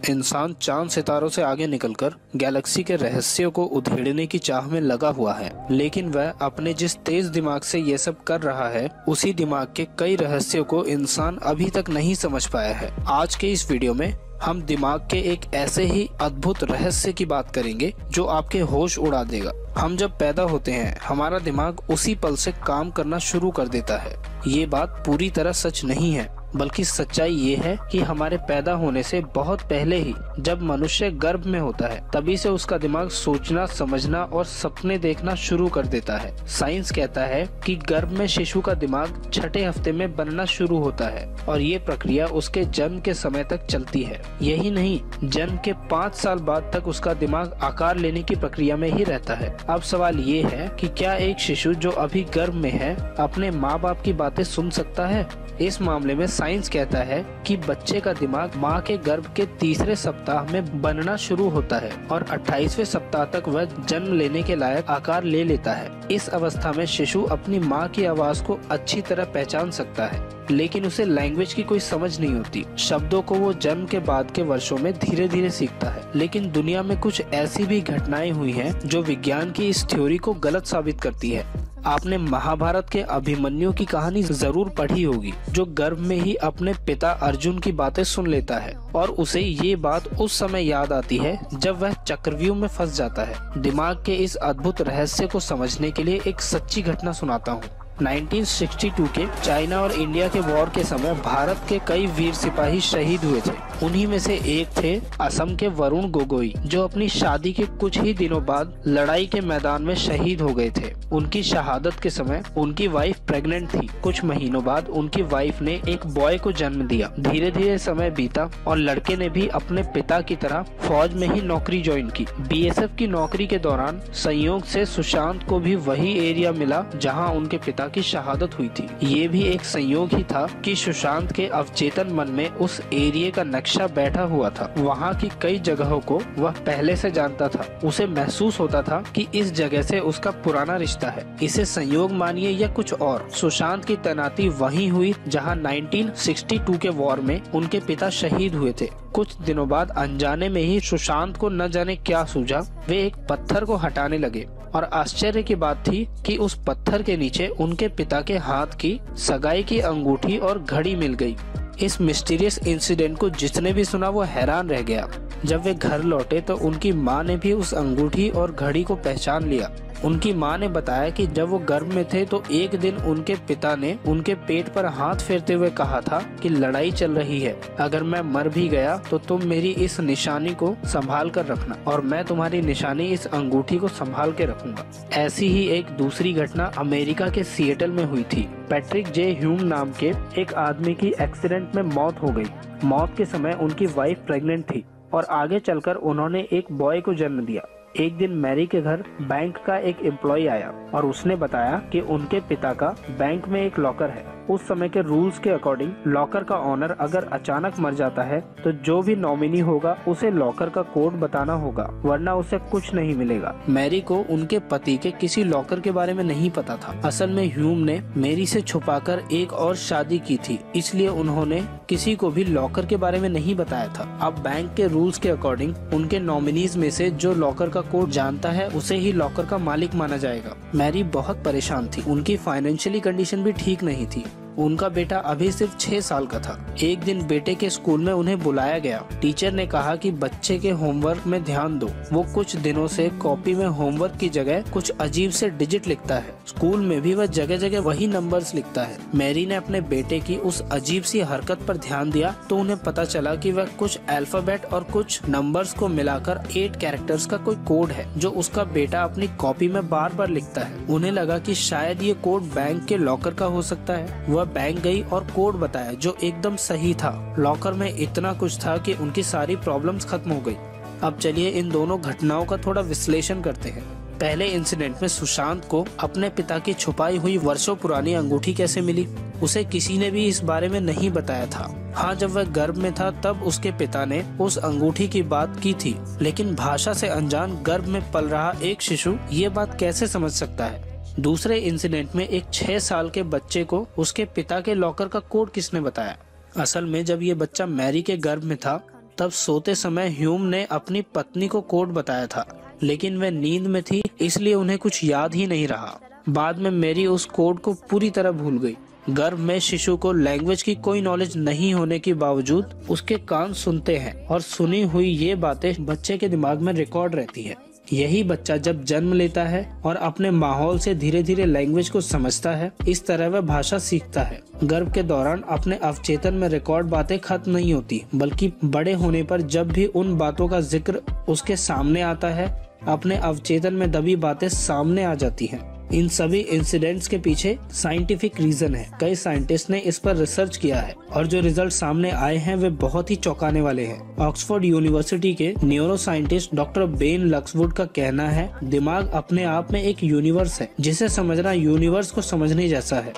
इंसान चांद सितारों से आगे निकलकर गैलेक्सी के रहस्यों को उधेड़ने की चाह में लगा हुआ है, लेकिन वह अपने जिस तेज दिमाग से ये सब कर रहा है, उसी दिमाग के कई रहस्यों को इंसान अभी तक नहीं समझ पाया है। आज के इस वीडियो में हम दिमाग के एक ऐसे ही अद्भुत रहस्य की बात करेंगे जो आपके होश उड़ा देगा। हम जब पैदा होते हैं, हमारा दिमाग उसी पल से काम करना शुरू कर देता है। ये बात पूरी तरह सच नहीं है, बल्कि सच्चाई ये है कि हमारे पैदा होने से बहुत पहले ही जब मनुष्य गर्भ में होता है, तभी से उसका दिमाग सोचना, समझना और सपने देखना शुरू कर देता है। साइंस कहता है कि गर्भ में शिशु का दिमाग छठे हफ्ते में बनना शुरू होता है और ये प्रक्रिया उसके जन्म के समय तक चलती है। यही नहीं, जन्म के 5 साल बाद तक उसका दिमाग आकार लेने की प्रक्रिया में ही रहता है। अब सवाल ये है कि क्या एक शिशु जो अभी गर्भ में है अपने माँ बाप की बातें सुन सकता है? इस मामले में साइंस कहता है कि बच्चे का दिमाग माँ के गर्भ के तीसरे सप्ताह में बनना शुरू होता है और 28वें सप्ताह तक वह जन्म लेने के लायक आकार ले लेता है। इस अवस्था में शिशु अपनी माँ की आवाज को अच्छी तरह पहचान सकता है, लेकिन उसे लैंग्वेज की कोई समझ नहीं होती। शब्दों को वो जन्म के बाद के वर्षों में धीरे धीरे सीखता है। लेकिन दुनिया में कुछ ऐसी भी घटनाएं हुई हैं जो विज्ञान की इस थ्योरी को गलत साबित करती है। आपने महाभारत के अभिमन्यु की कहानी जरूर पढ़ी होगी, जो गर्भ में ही अपने पिता अर्जुन की बातें सुन लेता है और उसे ये बात उस समय याद आती है जब वह चक्रव्यूह में फंस जाता है। दिमाग के इस अद्भुत रहस्य को समझने के लिए एक सच्ची घटना सुनाता हूँ। 1962 के चाइना और इंडिया के वॉर के समय भारत के कई वीर सिपाही शहीद हुए थे। उन्हीं में से एक थे असम के वरुण गोगोई, जो अपनी शादी के कुछ ही दिनों बाद लड़ाई के मैदान में शहीद हो गए थे। उनकी शहादत के समय उनकी वाइफ प्रेग्नेंट थी। कुछ महीनों बाद उनकी वाइफ ने एक बॉय को जन्म दिया। धीरे धीरे समय बीता और लड़के ने भी अपने पिता की तरह फौज में ही नौकरी ज्वाइन की। बीएसएफ की नौकरी के दौरान संयोग से सुशांत को भी वही एरिया मिला जहाँ उनके पिता की शहादत हुई थी। ये भी एक संयोग ही था कि सुशांत के अवचेतन मन में उस एरिया का नक्शा बैठा हुआ था। वहाँ की कई जगहों को वह पहले से जानता था। उसे महसूस होता था कि इस जगह से उसका पुराना रिश्ता है। इसे संयोग मानिए या कुछ और, सुशांत की तैनाती वहीं हुई जहाँ 1962 के वॉर में उनके पिता शहीद हुए थे। कुछ दिनों बाद अनजाने में ही सुशांत को न जाने क्या सूझा, वे एक पत्थर को हटाने लगे और आश्चर्य की बात थी कि उस पत्थर के नीचे उनके पिता के हाथ की सगाई की अंगूठी और घड़ी मिल गई। इस मिस्टीरियस इंसिडेंट को जिसने भी सुना वो हैरान रह गया। जब वे घर लौटे तो उनकी माँ ने भी उस अंगूठी और घड़ी को पहचान लिया। उनकी माँ ने बताया कि जब वो गर्भ में थे तो एक दिन उनके पिता ने उनके पेट पर हाथ फेरते हुए कहा था कि लड़ाई चल रही है, अगर मैं मर भी गया तो तुम मेरी इस निशानी को संभाल कर रखना और मैं तुम्हारी निशानी इस अंगूठी को संभाल के रखूंगा। ऐसी ही एक दूसरी घटना अमेरिका के सिएटल में हुई थी। पैट्रिक जे ह्यूम नाम के एक आदमी की एक्सीडेंट में मौत हो गई। मौत के समय उनकी वाइफ प्रेग्नेंट थी और आगे चलकर उन्होंने एक बॉय को जन्म दिया। एक दिन मैरी के घर बैंक का एक एम्प्लॉय आया और उसने बताया कि उनके पिता का बैंक में एक लॉकर है। उस समय के रूल्स के अकॉर्डिंग लॉकर का ऑनर अगर अचानक मर जाता है तो जो भी नॉमिनी होगा उसे लॉकर का कोड बताना होगा, वरना उसे कुछ नहीं मिलेगा। मैरी को उनके पति के किसी लॉकर के बारे में नहीं पता था। असल में ह्यूम ने मैरी से छुपाकर एक और शादी की थी, इसलिए उन्होंने किसी को भी लॉकर के बारे में नहीं बताया था। अब बैंक के रूल्स के अकॉर्डिंग उनके नॉमिनीज में से जो लॉकर का कोड जानता है उसे ही लॉकर का मालिक माना जाएगा। मैरी बहुत परेशान थी। उनकी फाइनेंशियली कंडीशन भी ठीक नहीं थी। उनका बेटा अभी सिर्फ 6 साल का था। एक दिन बेटे के स्कूल में उन्हें बुलाया गया। टीचर ने कहा कि बच्चे के होमवर्क में ध्यान दो। वो कुछ दिनों से कॉपी में होमवर्क की जगह कुछ अजीब से डिजिट लिखता है। स्कूल में भी वह जगह जगह वही नंबर्स लिखता है। मैरी ने अपने बेटे की उस अजीब सी हरकत पर ध्यान दिया तो उन्हें पता चला कि वह कुछ अल्फाबेट और कुछ नंबर्स को मिलाकर 8 कैरेक्टर्स का कोई कोड है जो उसका बेटा अपनी कॉपी में बार बार लिखता है। उन्हें लगा कि शायद ये कोड बैंक के लॉकर का हो सकता है। वह बैंक गई और कोड बताया जो एकदम सही था। लॉकर में इतना कुछ था कि उनकी सारी प्रॉब्लम्स खत्म हो गई। अब चलिए इन दोनों घटनाओं का थोड़ा विश्लेषण करते हैं। पहले इंसिडेंट में सुशांत को अपने पिता की छुपाई हुई वर्षों पुरानी अंगूठी कैसे मिली? उसे किसी ने भी इस बारे में नहीं बताया था। हाँ, जब वह गर्भ में था तब उसके पिता ने उस अंगूठी की बात की थी, लेकिन भाषा से अनजान गर्भ में पल रहा एक शिशु ये बात कैसे समझ सकता है? दूसरे इंसिडेंट में एक 6 साल के बच्चे को उसके पिता के लॉकर का कोड किसने बताया? असल में जब ये बच्चा मैरी के गर्भ में था तब सोते समय ह्यूम ने अपनी पत्नी को कोड बताया था, लेकिन वह नींद में थी, इसलिए उन्हें कुछ याद ही नहीं रहा। बाद में मैरी उस कोड को पूरी तरह भूल गई। गर्भ में शिशु को लैंग्वेज की कोई नॉलेज नहीं होने के बावजूद उसके कान सुनते हैं और सुनी हुई ये बातें बच्चे के दिमाग में रिकॉर्ड रहती है। यही बच्चा जब जन्म लेता है और अपने माहौल से धीरे धीरे लैंग्वेज को समझता है, इस तरह वह भाषा सीखता है। गर्भ के दौरान अपने अवचेतन में रिकॉर्ड बातें खत्म नहीं होती, बल्कि बड़े होने पर जब भी उन बातों का जिक्र उसके सामने आता है, अपने अवचेतन में दबी बातें सामने आ जाती हैं। इन सभी इंसिडेंट्स के पीछे साइंटिफिक रीजन है। कई साइंटिस्ट ने इस पर रिसर्च किया है और जो रिजल्ट सामने आए हैं वे बहुत ही चौंकाने वाले हैं। ऑक्सफोर्ड यूनिवर्सिटी के न्यूरो साइंटिस्ट डॉक्टर बेन लक्सवुड का कहना है, दिमाग अपने आप में एक यूनिवर्स है, जिसे समझना यूनिवर्स को समझने जैसा है।